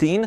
3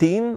3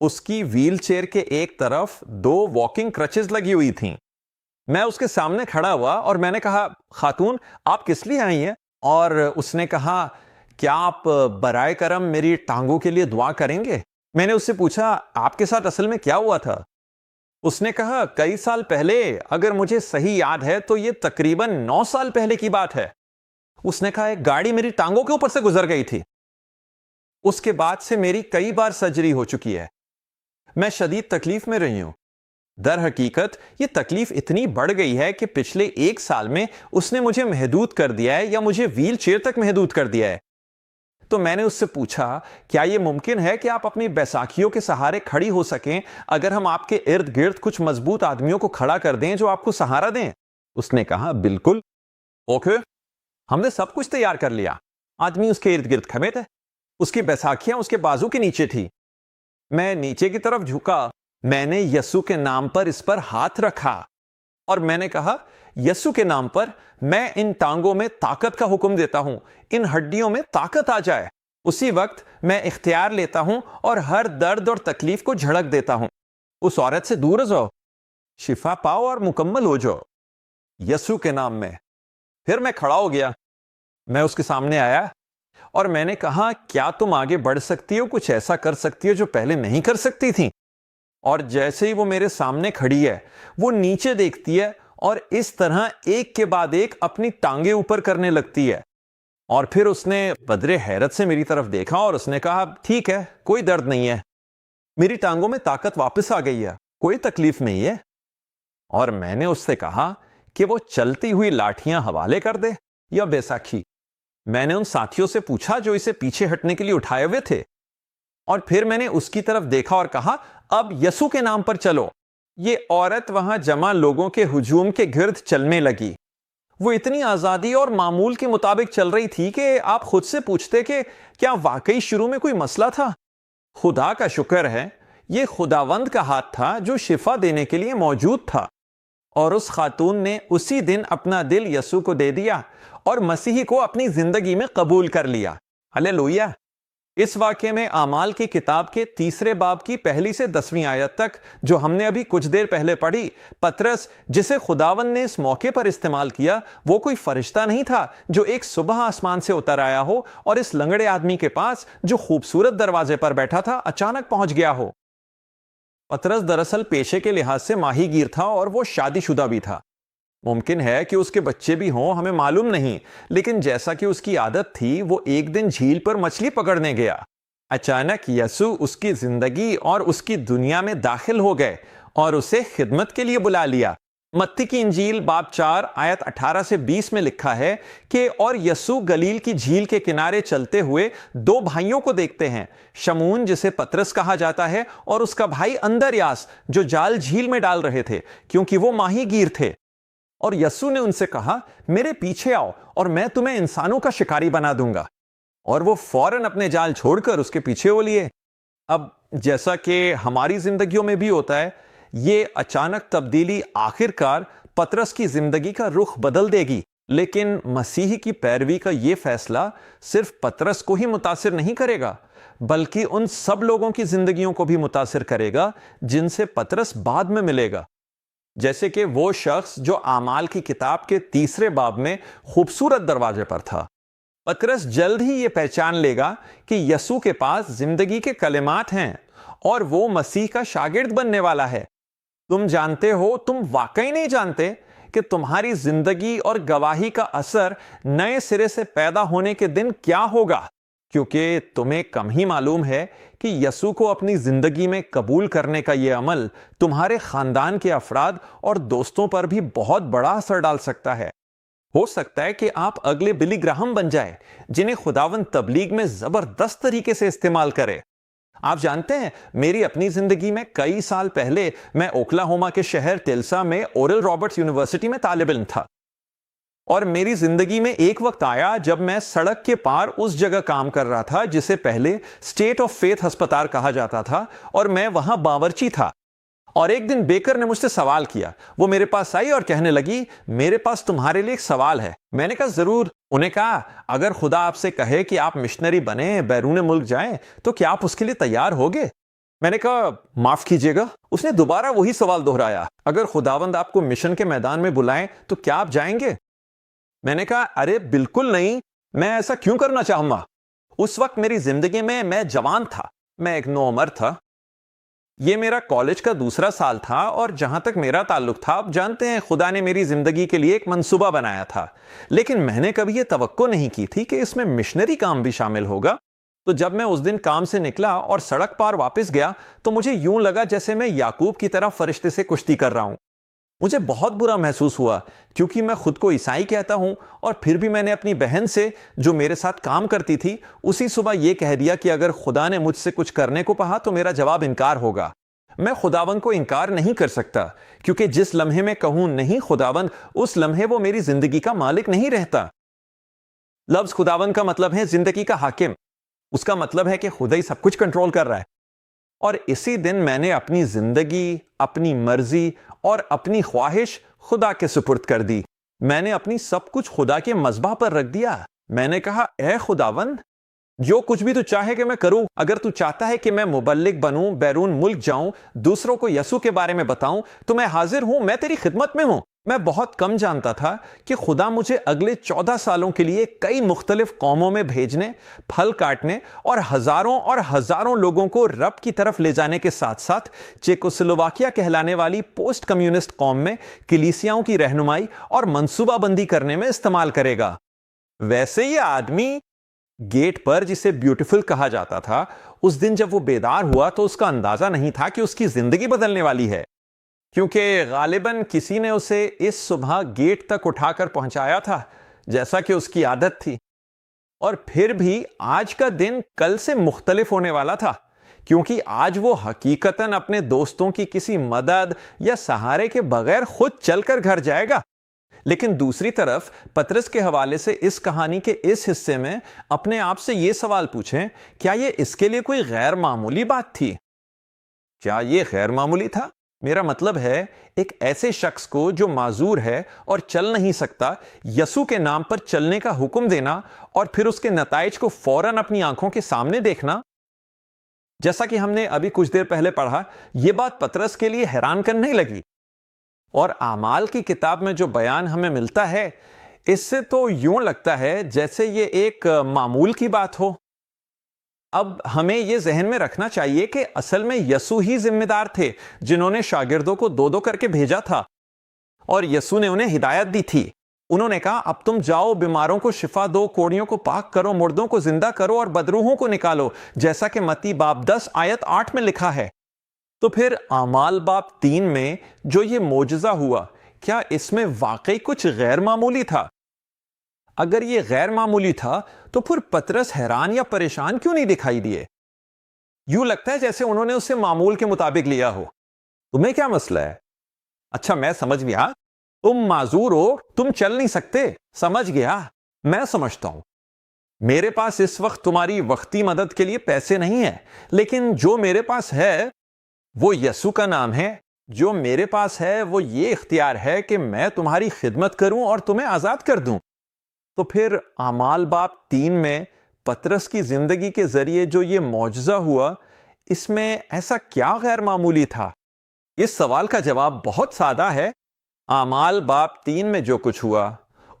اس کی wheel chair کے ایک طرف 2 واکنگ کرچز لگی ہوئی تھیں۔ میں اس کے سامنے کھڑا ہوا اور میں نے کہا، خاتون آپ کس لیے آئی ہیں؟ اور اس نے کہا، کیا آپ برائے کرم میری ٹانگوں کے لیے دعا کریں گے؟ میں نے اس سے پوچھا، آپ کے ساتھ اصل میں کیا ہوا تھا؟ اس نے کہا، کئی سال پہلے، اگر مجھے صحیح یاد ہے تو یہ تقریباً 9 سال پہلے کی بات ہے۔ اس نے کہا، ایک گاڑی میری ٹانگوں کے اوپر سے گزر گئی تھی۔ اس کے بعد سے میری کئی بار سرجری ہو چکی ہے۔ میں شدید تکلیف میں رہی ہوں۔ در حقیقت یہ تکلیف اتنی بڑھ گئی ہے کہ پچھلے 1 سال میں اس نے مجھے محدود کر دیا ہے، یا مجھے ویل چیئر تک محدود کر دیا ہے۔ تو میں نے اس سے پوچھا، کیا یہ ممکن ہے کہ آپ اپنی بیساکھیوں کے سہارے کھڑی ہو سکیں اگر ہم آپ کے ارد گرد کچھ مضبوط آدمیوں کو کھڑا کر دیں جو آپ کو سہارا دیں؟ اس نے کہا، بالکل۔ اوکے، ہم نے سب کچھ تیار کر لیا۔ آدمی اس کے ارد گرد کھڑے تھے، اس کی بیساکھیاں اس کے بازو کے نیچے تھی۔ میں نیچے کی طرف جھکا، میں نے یسوع کے نام پر اس پر ہاتھ رکھا اور میں نے کہا، یسوع کے نام پر میں ان ٹانگوں میں طاقت کا حکم دیتا ہوں، ان ہڈیوں میں طاقت آ جائے۔ اسی وقت میں اختیار لیتا ہوں اور ہر درد اور تکلیف کو جھڑک دیتا ہوں۔ اس عورت سے دور ہو جاؤ، شفا پاؤ اور مکمل ہو جاؤ یسوع کے نام میں۔ پھر میں کھڑا ہو گیا، میں اس کے سامنے آیا اور میں نے کہا، کیا تم آگے بڑھ سکتی ہو، کچھ ایسا کر سکتی ہو جو پہلے نہیں کر سکتی تھی؟ اور جیسے ہی وہ میرے سامنے کھڑی ہے، وہ نیچے دیکھتی ہے اور اس طرح ایک کے بعد ایک اپنی ٹانگیں اوپر کرنے لگتی ہے۔ اور پھر اس نے بدرے حیرت سے میری طرف دیکھا اور اس نے کہا، ٹھیک ہے، کوئی درد نہیں ہے، میری ٹانگوں میں طاقت واپس آ گئی ہے، کوئی تکلیف نہیں ہے۔ اور میں نے اس سے کہا کہ وہ چلتی ہوئی لاٹھیاں حوالے کر دے یا بیساکھی۔ میں نے ان ساتھیوں سے پوچھا جو اسے پیچھے ہٹنے کے لیے اٹھائے ہوئے تھے، اور پھر میں نے اس کی طرف دیکھا اور کہا، اب یسوع کے نام پر چلو۔ یہ عورت وہاں جمع لوگوں کے ہجوم کے گرد چلنے لگی۔ وہ اتنی آزادی اور معمول کے مطابق چل رہی تھی کہ آپ خود سے پوچھتے کہ کیا واقعی شروع میں کوئی مسئلہ تھا؟ خدا کا شکر ہے، یہ خداوند کا ہاتھ تھا جو شفا دینے کے لیے موجود تھا، اور اس خاتون نے اسی دن اپنا دل یسوع کو دے دیا اور مسیحی کو اپنی زندگی میں قبول کر لیا۔ ہلیلویا۔ اس واقعے میں اعمال کی کتاب کے 3 باب کی 1 سے 10 آیت تک، جو ہم نے ابھی کچھ دیر پہلے پڑھی، پطرس جسے خداوند نے اس موقع پر استعمال کیا، وہ کوئی فرشتہ نہیں تھا جو ایک صبح آسمان سے اتر آیا ہو اور اس لنگڑے آدمی کے پاس جو خوبصورت دروازے پر بیٹھا تھا اچانک پہنچ گیا ہو۔ پطرس دراصل پیشے کے لحاظ سے ماہی گیر تھا اور وہ شادی شدہ بھی تھا۔ ممکن ہے کہ اس کے بچے بھی ہوں، ہمیں معلوم نہیں، لیکن جیسا کہ اس کی عادت تھی، وہ ایک دن جھیل پر مچھلی پکڑنے گیا۔ اچانک یسوع اس کی زندگی اور اس کی دنیا میں داخل ہو گئے اور اسے خدمت کے لیے بلا لیا۔ متی کی انجیل باب 4 آیت 18 سے 20 میں لکھا ہے کہ اور یسوع گلیل کی جھیل کے کنارے چلتے ہوئے 2 بھائیوں کو دیکھتے ہیں، شمعون جسے پطرس کہا جاتا ہے اور اس کا بھائی اندریاس، جو جال جھیل میں ڈال رہے تھے کیونکہ وہ ماہی گیر تھے۔ اور یسوع نے ان سے کہا، میرے پیچھے آؤ اور میں تمہیں انسانوں کا شکاری بنا دوں گا۔ اور وہ فوراً اپنے جال چھوڑ کر اس کے پیچھے ہو لیے۔ اب جیسا کہ ہماری زندگیوں میں بھی ہوتا ہے، یہ اچانک تبدیلی آخر کار پطرس کی زندگی کا رخ بدل دے گی، لیکن مسیح کی پیروی کا یہ فیصلہ صرف پطرس کو ہی متاثر نہیں کرے گا، بلکہ ان سب لوگوں کی زندگیوں کو بھی متاثر کرے گا جن سے پطرس بعد میں ملے گا۔ جیسے کہ وہ شخص جو اعمال کی کتاب کے 3 باب میں خوبصورت دروازے پر تھا۔ پطرس جلد ہی یہ پہچان لے گا کہ یسوع کے پاس زندگی کے کلمات ہیں اور وہ مسیح کا شاگرد بننے والا ہے۔ تم جانتے ہو، تم واقعی نہیں جانتے کہ تمہاری زندگی اور گواہی کا اثر نئے سرے سے پیدا ہونے کے دن کیا ہوگا، کیونکہ تمہیں کم ہی معلوم ہے کہ یسوع کو اپنی زندگی میں قبول کرنے کا یہ عمل تمہارے خاندان کے افراد اور دوستوں پر بھی بہت بڑا اثر ڈال سکتا ہے۔ ہو سکتا ہے کہ آپ اگلے بلی گراہم بن جائیں، جنہیں خداوند تبلیغ میں زبردست طریقے سے استعمال کرے۔ آپ جانتے ہیں، میری اپنی زندگی میں کئی سال پہلے میں اوکلاہوما کے شہر ٹلسا میں اورل رابرٹس یونیورسٹی میں طالب علم تھا، اور میری زندگی میں ایک وقت آیا جب میں سڑک کے پار اس جگہ کام کر رہا تھا جسے پہلے اسٹیٹ آف فیتھ ہسپتال کہا جاتا تھا، اور میں وہاں باورچی تھا۔ اور ایک دن بیکر نے مجھ سے سوال کیا۔ وہ میرے پاس آئی اور کہنے لگی، میرے پاس تمہارے لیے ایک سوال ہے۔ میں نے کہا ضرور۔ انہیں کہا، اگر خدا آپ سے کہے کہ آپ مشنری بنیں، بیرون ملک جائیں، تو کیا آپ اس کے لیے تیار ہوگے؟ میں نے کہا معاف کیجیے گا؟ اس نے دوبارہ وہی سوال دہرایا، اگر خداوند آپ کو مشن کے میدان میں بلائیں تو کیا آپ جائیں گے؟ میں نے کہا ارے بالکل نہیں، میں ایسا کیوں کرنا چاہوں گا؟ اس وقت میری زندگی میں جوان تھا، میں ایک نوعمر تھا، یہ میرا کالج کا دوسرا سال تھا، اور جہاں تک میرا تعلق تھا، آپ جانتے ہیں خدا نے میری زندگی کے لیے ایک منصوبہ بنایا تھا، لیکن میں نے کبھی یہ توقع نہیں کی تھی کہ اس میں مشنری کام بھی شامل ہوگا۔ تو جب میں اس دن کام سے نکلا اور سڑک پار واپس گیا تو مجھے یوں لگا جیسے میں یعقوب کی طرح فرشتے سے کشتی کر رہا ہوں۔ مجھے بہت برا محسوس ہوا کیونکہ میں خود کو عیسائی کہتا ہوں، اور پھر بھی میں نے اپنی بہن سے جو میرے ساتھ کام کرتی تھی اسی صبح یہ کہہ دیا کہ اگر خدا نے مجھ سے کچھ کرنے کو کہا تو میرا جواب انکار ہوگا۔ میں خداوند کو انکار نہیں کر سکتا، کیونکہ جس لمحے میں کہوں نہیں خداوند، اس لمحے وہ میری زندگی کا مالک نہیں رہتا۔ لفظ خداوند کا مطلب ہے زندگی کا حاکم، اس کا مطلب ہے کہ خدا ہی سب کچھ کنٹرول کر رہا ہے۔ اور اسی دن میں نے اپنی زندگی، اپنی مرضی اور اپنی خواہش خدا کے سپرد کر دی۔ میں نے اپنی سب کچھ خدا کے مذبح پر رکھ دیا۔ میں نے کہا اے خداوند، جو کچھ بھی تو چاہے کہ میں کروں، اگر تو چاہتا ہے کہ میں مبلغ بنوں، بیرون ملک جاؤں، دوسروں کو یسوع کے بارے میں بتاؤں، تو میں حاضر ہوں، میں تیری خدمت میں ہوں۔ میں بہت کم جانتا تھا کہ خدا مجھے اگلے 14 سالوں کے لیے کئی مختلف قوموں میں بھیجنے، پھل کاٹنے اور ہزاروں لوگوں کو رب کی طرف لے جانے کے ساتھ ساتھ چیکوسلوواکیہ کہلانے والی پوسٹ کمیونسٹ قوم میں کلیسیاؤں کی رہنمائی اور منصوبہ بندی کرنے میں استعمال کرے گا۔ ویسے یہ آدمی گیٹ پر جسے بیوٹیفل کہا جاتا تھا، اس دن جب وہ بیدار ہوا تو اس کا اندازہ نہیں تھا کہ اس کی زندگی بدلنے والی ہے، کیونکہ غالباً کسی نے اسے اس صبح گیٹ تک اٹھا کر پہنچایا تھا جیسا کہ اس کی عادت تھی۔ اور پھر بھی آج کا دن کل سے مختلف ہونے والا تھا، کیونکہ آج وہ حقیقتاً اپنے دوستوں کی کسی مدد یا سہارے کے بغیر خود چل کر گھر جائے گا۔ لیکن دوسری طرف پطرس کے حوالے سے اس کہانی کے اس حصے میں اپنے آپ سے یہ سوال پوچھیں، کیا یہ اس کے لیے کوئی غیر معمولی بات تھی؟ کیا یہ غیر معمولی تھا؟ میرا مطلب ہے ایک ایسے شخص کو جو معذور ہے اور چل نہیں سکتا، یسوع کے نام پر چلنے کا حکم دینا اور پھر اس کے نتائج کو فوراً اپنی آنکھوں کے سامنے دیکھنا۔ جیسا کہ ہم نے ابھی کچھ دیر پہلے پڑھا، یہ بات پطرس کے لیے حیران کرنے لگی، اور اعمال کی کتاب میں جو بیان ہمیں ملتا ہے اس سے تو یوں لگتا ہے جیسے یہ ایک معمول کی بات ہو۔ اب ہمیں یہ ذہن میں رکھنا چاہیے کہ اصل میں یسوع ہی ذمہ دار تھے جنہوں نے شاگردوں کو دو دو کر کے بھیجا تھا، اور یسوع نے انہیں ہدایت دی تھی۔ انہوں نے کہا اب تم جاؤ، بیماروں کو شفا دو، کوڑیوں کو پاک کرو، مردوں کو زندہ کرو اور بدروحوں کو نکالو، جیسا کہ متی باب 10 آیت 8 میں لکھا ہے۔ تو پھر اعمال باب 3 میں جو یہ معجزہ ہوا، کیا اس میں واقعی کچھ غیر معمولی تھا؟ اگر یہ غیر معمولی تھا تو پھر پطرس حیران یا پریشان کیوں نہیں دکھائی دیے؟ یوں لگتا ہے جیسے انہوں نے اسے معمول کے مطابق لیا ہو۔ تمہیں کیا مسئلہ ہے؟ اچھا میں سمجھ گیا، تم معذور ہو، تم چل نہیں سکتے، سمجھ گیا، میں سمجھتا ہوں۔ میرے پاس اس وقت تمہاری وقتی مدد کے لیے پیسے نہیں ہیں، لیکن جو میرے پاس ہے وہ یسوع کا نام ہے۔ جو میرے پاس ہے وہ یہ اختیار ہے کہ میں تمہاری خدمت کروں اور تمہیں آزاد کر دوں۔ تو پھر اعمال باب 3 میں پطرس کی زندگی کے ذریعے جو یہ معجزہ ہوا، اس میں ایسا کیا غیر معمولی تھا؟ اس سوال کا جواب بہت سادہ ہے۔ اعمال باب 3 میں جو کچھ ہوا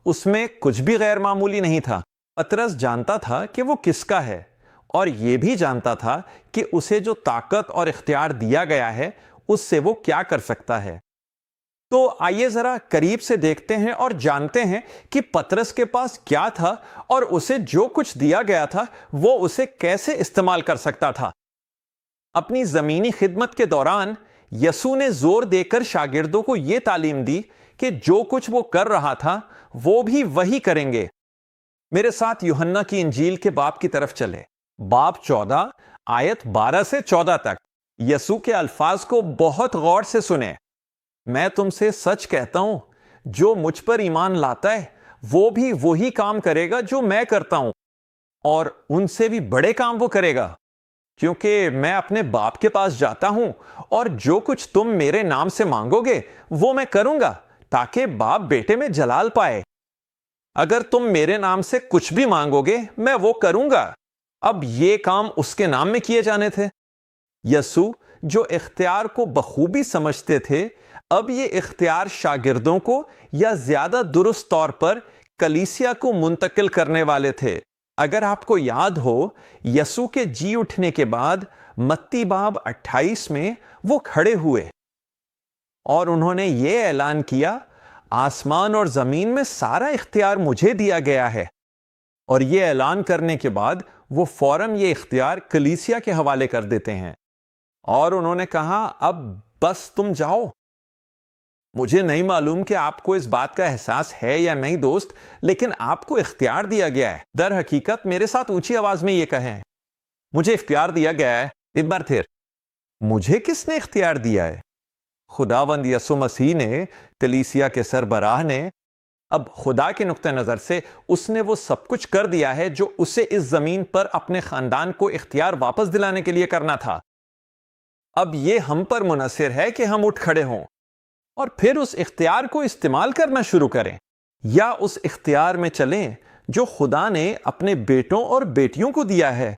اس میں کچھ بھی غیر معمولی نہیں تھا۔ پطرس جانتا تھا کہ وہ کس کا ہے، اور یہ بھی جانتا تھا کہ اسے جو طاقت اور اختیار دیا گیا ہے اس سے وہ کیا کر سکتا ہے۔ تو آئیے ذرا قریب سے دیکھتے ہیں اور جانتے ہیں کہ پطرس کے پاس کیا تھا، اور اسے جو کچھ دیا گیا تھا وہ اسے کیسے استعمال کر سکتا تھا۔ اپنی زمینی خدمت کے دوران یسوع نے زور دے کر شاگردوں کو یہ تعلیم دی کہ جو کچھ وہ کر رہا تھا وہ بھی وہی کریں گے۔ میرے ساتھ یوحنا کی انجیل کے باب کی طرف چلے، باب 14 آیت 12 سے 14 تک۔ یسوع کے الفاظ کو بہت غور سے سنیں۔ میں تم سے سچ کہتا ہوں، جو مجھ پر ایمان لاتا ہے وہ بھی وہی کام کرے گا جو میں کرتا ہوں، اور ان سے بھی بڑے کام وہ کرے گا، کیونکہ میں اپنے باپ کے پاس جاتا ہوں، اور جو کچھ تم میرے نام سے مانگو گے وہ میں کروں گا، تاکہ باپ بیٹے میں جلال پائے۔ اگر تم میرے نام سے کچھ بھی مانگو گے میں وہ کروں گا۔ اب یہ کام اس کے نام میں کیے جانے تھے۔ یسوع جو اختیار کو بخوبی سمجھتے تھے، اب یہ اختیار شاگردوں کو یا زیادہ درست طور پر کلیسیا کو منتقل کرنے والے تھے۔ اگر آپ کو یاد ہو، یسوع کے جی اٹھنے کے بعد متی باب 28 میں وہ کھڑے ہوئے اور انہوں نے یہ اعلان کیا، آسمان اور زمین میں سارا اختیار مجھے دیا گیا ہے۔ اور یہ اعلان کرنے کے بعد وہ فوراً یہ اختیار کلیسیا کے حوالے کر دیتے ہیں اور انہوں نے کہا، اب بس تم جاؤ۔ مجھے نہیں معلوم کہ آپ کو اس بات کا احساس ہے یا نہیں دوست، لیکن آپ کو اختیار دیا گیا ہے۔ در حقیقت میرے ساتھ اونچی آواز میں یہ کہیں، مجھے اختیار دیا گیا ہے۔ ایک بار پھر، مجھے کس نے اختیار دیا ہے؟ خداوند یسوع مسیح نے، کلیسیا کے سربراہ نے۔ اب خدا کے نقطہ نظر سے اس نے وہ سب کچھ کر دیا ہے جو اسے اس زمین پر اپنے خاندان کو اختیار واپس دلانے کے لیے کرنا تھا۔ اب یہ ہم پر منحصر ہے کہ ہم اٹھ کھڑے ہوں اور پھر اس اختیار کو استعمال کرنا شروع کریں، یا اس اختیار میں چلیں جو خدا نے اپنے بیٹوں اور بیٹیوں کو دیا ہے۔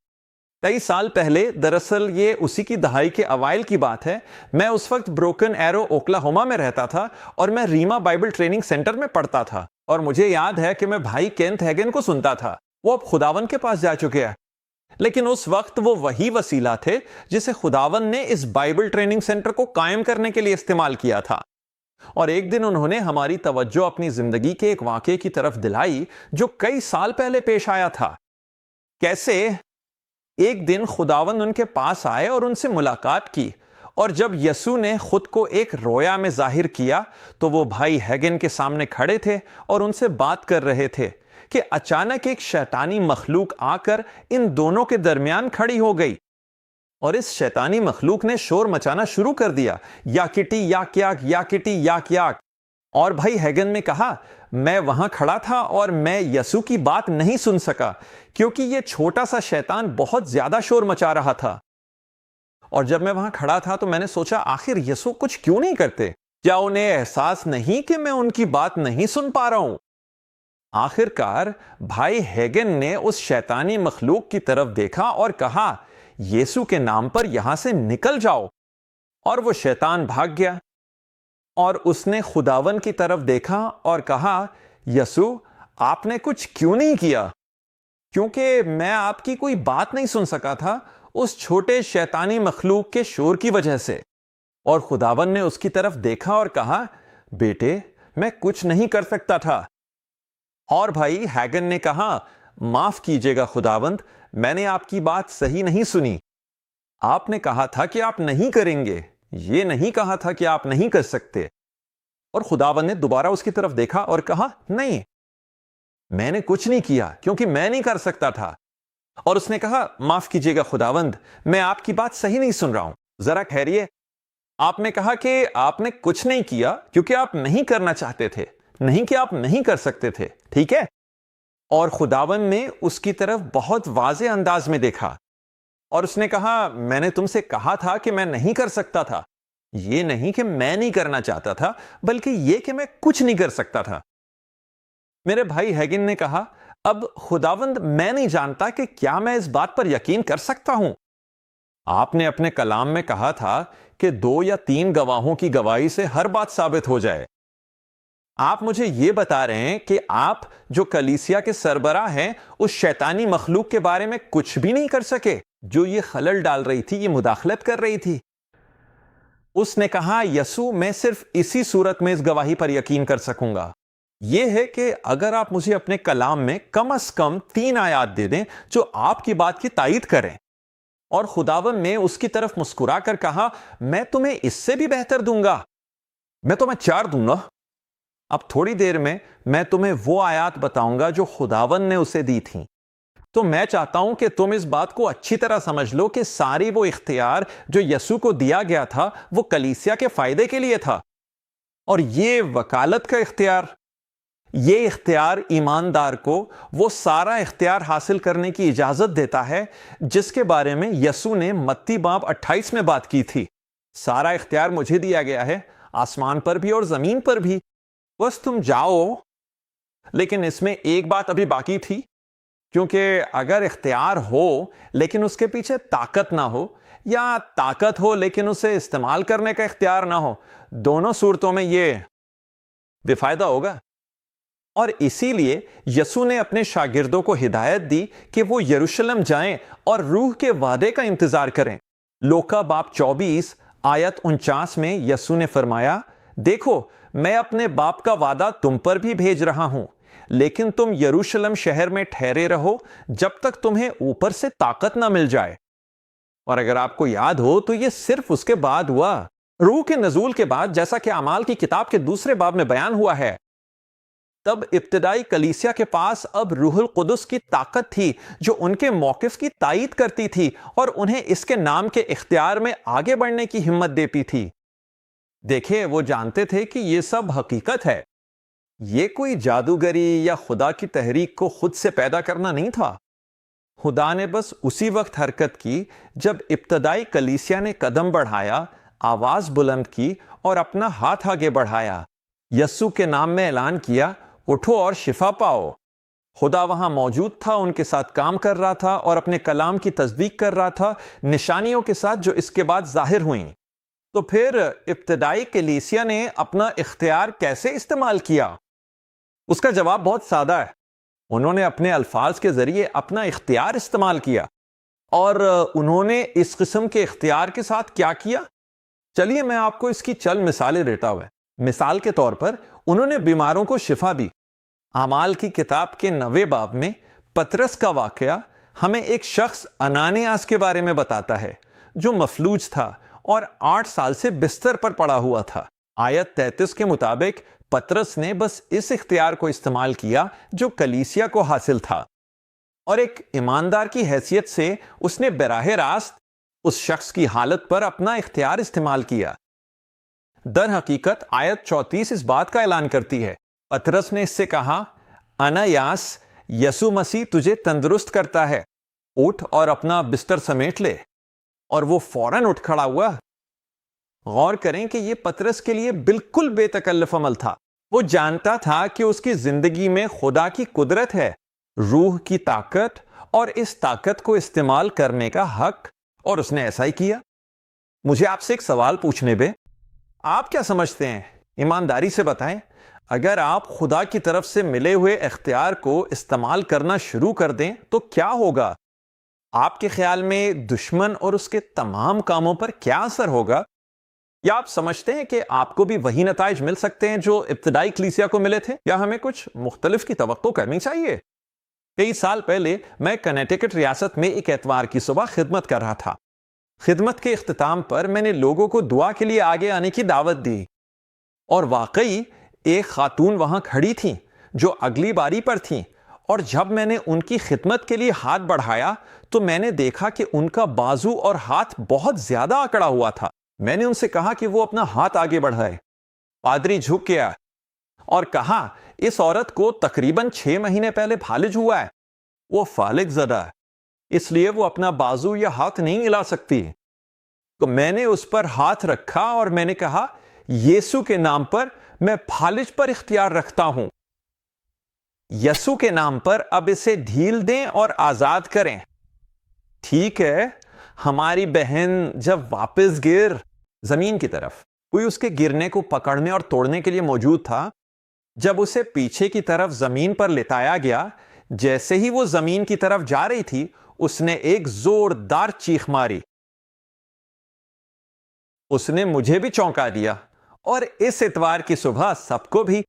کئی سال پہلے، دراصل یہ اسی کی دہائی کے اوائل کی بات ہے، میں اس وقت بروکن ایرو اوکلاہوما میں رہتا تھا اور میں ریما بائبل ٹریننگ سینٹر میں پڑھتا تھا، اور مجھے یاد ہے کہ میں بھائی کینتھ ہیگن کو سنتا تھا۔ وہ اب خداون کے پاس جا چکے ہیں، لیکن اس وقت وہ وہی وسیلہ تھے جسے خداون نے اس بائبل ٹریننگ سینٹر کو قائم کرنے کے لیے استعمال کیا تھا۔ اور ایک دن انہوں نے ہماری توجہ اپنی زندگی کے ایک واقعے کی طرف دلائی جو کئی سال پہلے پیش آیا تھا۔ کیسے ایک دن خداوند ان کے پاس آئے اور ان سے ملاقات کی، اور جب یسوع نے خود کو ایک رویا میں ظاہر کیا تو وہ بھائی ہیگن کے سامنے کھڑے تھے اور ان سے بات کر رہے تھے کہ اچانک ایک شیطانی مخلوق آ کر ان دونوں کے درمیان کھڑی ہو گئی، اور اس شیطانی مخلوق نے شور مچانا شروع کر دیا، یا کٹی یا کیاک، یا کٹی یا کیاک۔ اور بھائی ہیگن نے کہا، میں وہاں کھڑا تھا اور میں یسوع کی بات نہیں سن سکا کیونکہ یہ چھوٹا سا شیطان بہت زیادہ شور مچا رہا تھا۔ اور جب میں وہاں کھڑا تھا تو میں نے سوچا، آخر یسوع کچھ کیوں نہیں کرتے؟ کیا انہیں احساس نہیں کہ میں ان کی بات نہیں سن پا رہا ہوں؟ آخر کار بھائی ہیگن نے اس شیطانی مخلوق کی طرف دیکھا اور کہا، یسوع کے نام پر یہاں سے نکل جاؤ، اور وہ شیطان بھاگ گیا۔ اور اس نے خداون کی طرف دیکھا اور کہا، یسوع آپ نے کچھ کیوں نہیں کیا؟ کیونکہ میں آپ کی کوئی بات نہیں سن سکا تھا اس چھوٹے شیطانی مخلوق کے شور کی وجہ سے۔ اور خداون نے اس کی طرف دیکھا اور کہا، بیٹے میں کچھ نہیں کر سکتا تھا۔ اور بھائی ہیگن نے کہا، معاف کیجیے گا خداوند، میں نے آپ کی بات صحیح نہیں سنی۔ آپ نے کہا تھا کہ آپ نہیں کریں گے، یہ نہیں کہا تھا کہ آپ نہیں کر سکتے۔ اور خداوند نے دوبارہ اس کی طرف دیکھا اور کہا، نہیں، میں نے کچھ نہیں کیا کیونکہ میں نہیں کر سکتا تھا۔ اور اس نے کہا، معاف کیجیے گا خداوند، میں آپ کی بات صحیح نہیں سن رہا ہوں، ذرا ٹھہریے۔ آپ نے کہا کہ آپ نے کچھ نہیں کیا کیونکہ آپ نہیں کرنا چاہتے تھے، نہیں کہ آپ نہیں کر سکتے تھے، ٹھیک ہے؟ اور خداوند نے اس کی طرف بہت واضح انداز میں دیکھا اور اس نے کہا، میں نے تم سے کہا تھا کہ میں نہیں کر سکتا تھا، یہ نہیں کہ میں نہیں کرنا چاہتا تھا، بلکہ یہ کہ میں کچھ نہیں کر سکتا تھا۔ میرے بھائی ہیگن نے کہا، اب خداوند میں نہیں جانتا کہ کیا میں اس بات پر یقین کر سکتا ہوں۔ آپ نے اپنے کلام میں کہا تھا کہ 2 یا 3 گواہوں کی گواہی سے ہر بات ثابت ہو جائے۔ آپ مجھے یہ بتا رہے ہیں کہ آپ جو کلیسیا کے سربراہ ہیں اس شیطانی مخلوق کے بارے میں کچھ بھی نہیں کر سکے جو یہ خلل ڈال رہی تھی، یہ مداخلت کر رہی تھی۔ اس نے کہا، یسوع میں صرف اسی صورت میں اس گواہی پر یقین کر سکوں گا، یہ ہے کہ اگر آپ مجھے اپنے کلام میں کم از کم 3 آیات دے دیں جو آپ کی بات کی تائید کریں۔ اور خداوند نے اس کی طرف مسکرا کر کہا، میں تمہیں اس سے بھی بہتر دوں گا، میں تمہیں 4 دوں گا۔ اب تھوڑی دیر میں میں تمہیں وہ آیات بتاؤں گا جو خداوند نے اسے دی تھیں۔ تو میں چاہتا ہوں کہ تم اس بات کو اچھی طرح سمجھ لو کہ ساری وہ اختیار جو یسوع کو دیا گیا تھا وہ کلیسیا کے فائدے کے لیے تھا۔ اور یہ وکالت کا اختیار، یہ اختیار ایماندار کو وہ سارا اختیار حاصل کرنے کی اجازت دیتا ہے جس کے بارے میں یسوع نے متی باب 28 میں بات کی تھی۔ سارا اختیار مجھے دیا گیا ہے، آسمان پر بھی اور زمین پر بھی، بس تم جاؤ۔ لیکن اس میں ایک بات ابھی باقی تھی، کیونکہ اگر اختیار ہو لیکن اس کے پیچھے طاقت نہ ہو، یا طاقت ہو لیکن اسے استعمال کرنے کا اختیار نہ ہو، دونوں صورتوں میں یہ بے فائدہ ہوگا۔ اور اسی لیے یسوع نے اپنے شاگردوں کو ہدایت دی کہ وہ یروشلم جائیں اور روح کے وعدے کا انتظار کریں۔ لوکا باب 24 آیت 49 میں یسوع نے فرمایا، دیکھو میں اپنے باپ کا وعدہ تم پر بھی بھیج رہا ہوں، لیکن تم یروشلم شہر میں ٹھہرے رہو جب تک تمہیں اوپر سے طاقت نہ مل جائے۔ اور اگر آپ کو یاد ہو تو یہ صرف اس کے بعد ہوا، روح کے نزول کے بعد، جیسا کہ اعمال کی کتاب کے 2 باب میں بیان ہوا ہے۔ تب ابتدائی کلیسیا کے پاس اب روح القدس کی طاقت تھی جو ان کے موقف کی تائید کرتی تھی اور انہیں اس کے نام کے اختیار میں آگے بڑھنے کی ہمت دیتی تھی۔ دیکھیں، وہ جانتے تھے کہ یہ سب حقیقت ہے، یہ کوئی جادوگری یا خدا کی تحریک کو خود سے پیدا کرنا نہیں تھا۔ خدا نے بس اسی وقت حرکت کی جب ابتدائی کلیسیا نے قدم بڑھایا، آواز بلند کی اور اپنا ہاتھ آگے بڑھایا، یسوع کے نام میں اعلان کیا، اٹھو اور شفا پاؤ۔ خدا وہاں موجود تھا، ان کے ساتھ کام کر رہا تھا اور اپنے کلام کی تصدیق کر رہا تھا، نشانیوں کے ساتھ جو اس کے بعد ظاہر ہوئیں۔ تو پھر ابتدائی کلیسیا نے اپنا اختیار کیسے استعمال کیا؟ اس کا جواب بہت سادہ ہے، انہوں نے اپنے الفاظ کے ذریعے اپنا اختیار استعمال کیا۔ اور انہوں نے اس قسم کے اختیار کے ساتھ کیا کیا؟ چلیے میں آپ کو اس کی چند مثالیں دیتا ہوں۔ مثال کے طور پر انہوں نے بیماروں کو شفا دی۔ اعمال کی کتاب کے 9 باب میں پطرس کا واقعہ ہمیں ایک شخص انانیاس کے بارے میں بتاتا ہے جو مفلوج تھا اور 8 سال سے بستر پر پڑا ہوا تھا۔ آیت 33 کے مطابق پطرس نے بس اس اختیار کو استعمال کیا جو کلیسیا کو حاصل تھا، اور ایک ایماندار کی حیثیت سے اس نے براہ راست اس شخص کی حالت پر اپنا اختیار استعمال کیا۔ در حقیقت آیت 34 اس بات کا اعلان کرتی ہے، پطرس نے اس سے کہا، انایاس، یسوع مسیح تجھے تندرست کرتا ہے، اٹھ اور اپنا بستر سمیٹ لے۔ اور وہ فوراً اٹھ کھڑا ہوا۔ غور کریں کہ یہ پطرس کے لیے بالکل بے تکلف عمل تھا۔ وہ جانتا تھا کہ اس کی زندگی میں خدا کی قدرت ہے، روح کی طاقت اور اس طاقت کو استعمال کرنے کا حق، اور اس نے ایسا ہی کیا۔ مجھے آپ سے ایک سوال پوچھنے دیں، آپ کیا سمجھتے ہیں؟ ایمانداری سے بتائیں، اگر آپ خدا کی طرف سے ملے ہوئے اختیار کو استعمال کرنا شروع کر دیں تو کیا ہوگا؟ آپ کے خیال میں دشمن اور اس کے تمام کاموں پر کیا اثر ہوگا؟ یا آپ سمجھتے ہیں کہ آپ کو بھی وہی نتائج مل سکتے ہیں جو ابتدائی کلیسیا کو ملے تھے، یا ہمیں کچھ مختلف کی توقع کرنی چاہیے؟ کئی سال پہلے میں کنیٹیکٹ ریاست میں ایک اتوار کی صبح خدمت کر رہا تھا۔ خدمت کے اختتام پر میں نے لوگوں کو دعا کے لیے آگے آنے کی دعوت دی، اور واقعی ایک خاتون وہاں کھڑی تھیں جو اگلی باری پر تھیں، اور جب میں نے ان کی خدمت کے لیے ہاتھ بڑھایا تو میں نے دیکھا کہ ان کا بازو اور ہاتھ بہت زیادہ اکڑا ہوا تھا۔ میں نے ان سے کہا کہ وہ اپنا ہاتھ آگے بڑھائے۔ پادری جھک گیا اور کہا، اس عورت کو تقریباً 6 مہینے پہلے فالج ہوا ہے، وہ فالج زدہ ہے، اس لیے وہ اپنا بازو یا ہاتھ نہیں ہلا سکتی۔ تو میں نے اس پر ہاتھ رکھا اور میں نے کہا، یسوع کے نام پر میں فالج پر اختیار رکھتا ہوں، یسوع کے نام پر اب اسے ڈھیل دیں اور آزاد کریں۔ ٹھیک ہے، ہماری بہن جب واپس گر زمین کی طرف، کوئی اس کے گرنے کو پکڑنے اور توڑنے کے لیے موجود تھا۔ جب اسے پیچھے کی طرف زمین پر لٹایا گیا، جیسے ہی وہ زمین کی طرف جا رہی تھی، اس نے ایک زوردار چیخ ماری۔ اس نے مجھے بھی چونکا دیا، اور اس اتوار کی صبح سب کو بھی۔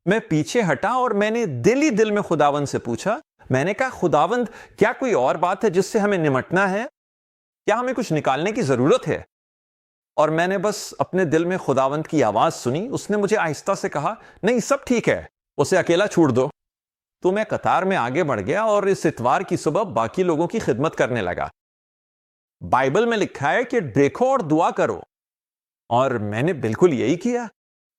میں پیچھے ہٹا اور میں نے دل ہی دل میں خداوند سے پوچھا، میں نے کہا، خداوند، کیا کوئی اور بات ہے جس سے ہمیں نمٹنا ہے؟ کیا ہمیں کچھ نکالنے کی ضرورت ہے؟ اور میں نے بس اپنے دل میں خداوند کی آواز سنی۔ اس نے مجھے آہستہ سے کہا، نہیں، سب ٹھیک ہے، اسے اکیلا چھوڑ دو۔ تو میں قطار میں آگے بڑھ گیا اور اس اتوار کی صبح باقی لوگوں کی خدمت کرنے لگا۔ بائبل میں لکھا ہے کہ دیکھو اور دعا کرو، اور میں نے بالکل یہی کیا۔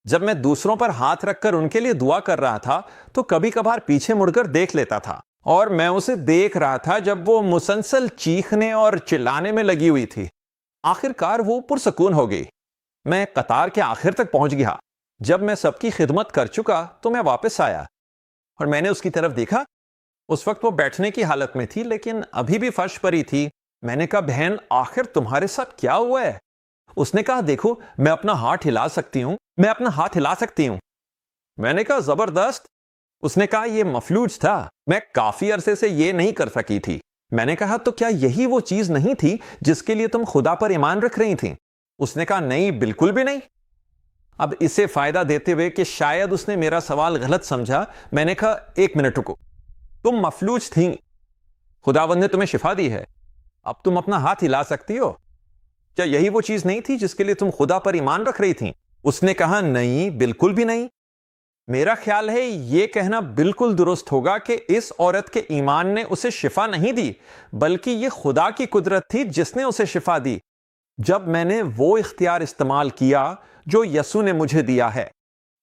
جب میں دوسروں پر ہاتھ رکھ کر ان کے لیے دعا کر رہا تھا تو کبھی کبھار پیچھے مڑ کر دیکھ لیتا تھا، اور میں اسے دیکھ رہا تھا جب وہ مسلسل چیخنے اور چلانے میں لگی ہوئی تھی۔ آخر کار وہ پرسکون ہو گئی۔ میں قطار کے آخر تک پہنچ گیا۔ جب میں سب کی خدمت کر چکا تو میں واپس آیا اور میں نے اس کی طرف دیکھا۔ اس وقت وہ بیٹھنے کی حالت میں تھی، لیکن ابھی بھی فرش پر ہی تھی، میں نے کہا بہن آخر تمہارے ساتھ کیا ہوا ہے؟ اس نے کہا دیکھو میں اپنا ہاتھ ہلا سکتی ہوں. میں نے کہا زبردست. اس نے کہا یہ مفلوج تھا, میں کافی عرصے سے یہ نہیں کر سکی تھی. میں نے کہا تو کیا یہی وہ چیز نہیں تھی جس کے لیے تم خدا پر ایمان رکھ رہی تھیں؟ اس نے کہا نہیں, بالکل بھی نہیں. اب اسے فائدہ دیتے ہوئے کہ شاید اس نے میرا سوال غلط سمجھا, میں نے کہا ایک منٹ رکو, تم مفلوج تھیں, خداوند نے تمہیں شفا دی ہے, اب تم اپنا ہاتھ ہلا سکتی ہو, کیا یہی وہ چیز نہیں تھی جس کے لیے تم خدا پر ایمان رکھ رہی تھیں؟ اس نے کہا نہیں, بالکل بھی نہیں. میرا خیال ہے یہ کہنا بالکل درست ہوگا کہ اس عورت کے ایمان نے اسے شفا نہیں دی, بلکہ یہ خدا کی قدرت تھی جس نے اسے شفا دی. جب میں نے وہ اختیار استعمال کیا جو یسوع نے مجھے دیا ہے,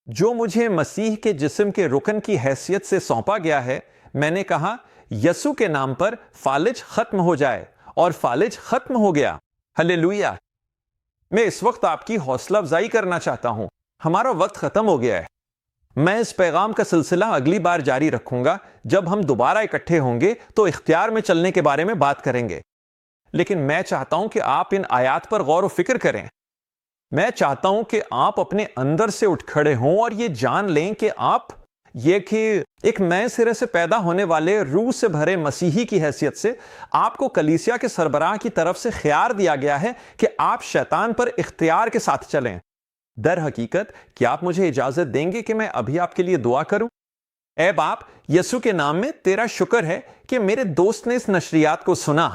جو مجھے مسیح کے جسم کے رکن کی حیثیت سے سونپا گیا ہے, میں نے کہا یسوع کے نام پر فالج ختم ہو جائے, اور فالج ختم ہو گیا. ہلیلویا. میں اس وقت آپ کی حوصلہ افزائی کرنا چاہتا ہوں. ہمارا وقت ختم ہو گیا ہے. میں اس پیغام کا سلسلہ اگلی بار جاری رکھوں گا. جب ہم دوبارہ اکٹھے ہوں گے تو اختیار میں چلنے کے بارے میں بات کریں گے. لیکن میں چاہتا ہوں کہ آپ ان آیات پر غور و فکر کریں. میں چاہتا ہوں کہ آپ اپنے اندر سے اٹھ کھڑے ہوں اور یہ جان لیں کہ ایک نئے سرے سے پیدا ہونے والے روح سے بھرے مسیحی کی حیثیت سے آپ کو کلیسیا کے سربراہ کی طرف سے خیار دیا گیا ہے کہ آپ شیطان پر اختیار کے ساتھ چلیں. در حقیقت کیا آپ مجھے اجازت دیں گے کہ میں ابھی آپ کے لیے دعا کروں؟ اے باپ, یسوع کے نام میں تیرا شکر ہے کہ میرے دوست نے اس نشریات کو سنا.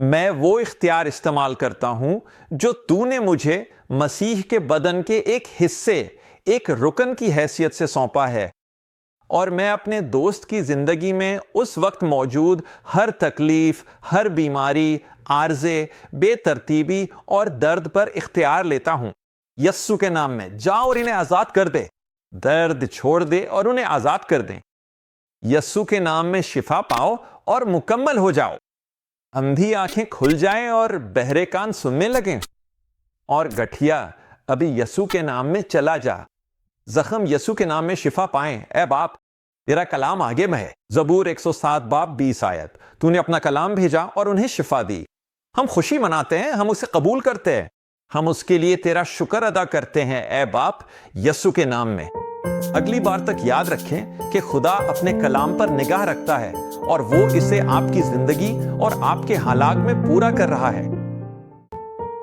میں وہ اختیار استعمال کرتا ہوں جو تو نے مجھے مسیح کے بدن کے ایک حصے, ایک رکن کی حیثیت سے سونپا ہے, اور میں اپنے دوست کی زندگی میں اس وقت موجود ہر تکلیف, ہر بیماری, عارضے, بے ترتیبی اور درد پر اختیار لیتا ہوں. یسوع کے نام میں جا اور انہیں آزاد کر دے. درد چھوڑ دے اور انہیں آزاد کر دیں. یسوع کے نام میں شفا پاؤ اور مکمل ہو جاؤ. اندھی آنکھیں کھل جائیں اور بہرے کان سننے لگیں. اور گٹھیا ابھی یسوع کے نام میں چلا جا. زخم یسوع کے نام میں شفا پائیں. اے باپ, تیرا کلام آگے بڑھے. زبور 107 باب 20 آیت. تو نے اپنا کلام بھیجا اور انہیں شفا دی. ہم خوشی مناتے ہیں, ہم اسے قبول کرتے ہیں, ہم اس کے لیے تیرا شکر ادا کرتے ہیں. اے باپ, یسوع کے نام میں. اگلی بار تک یاد رکھیں کہ خدا اپنے کلام پر نگاہ رکھتا ہے اور وہ اسے آپ کی زندگی اور آپ کے حالات میں پورا کر رہا ہے.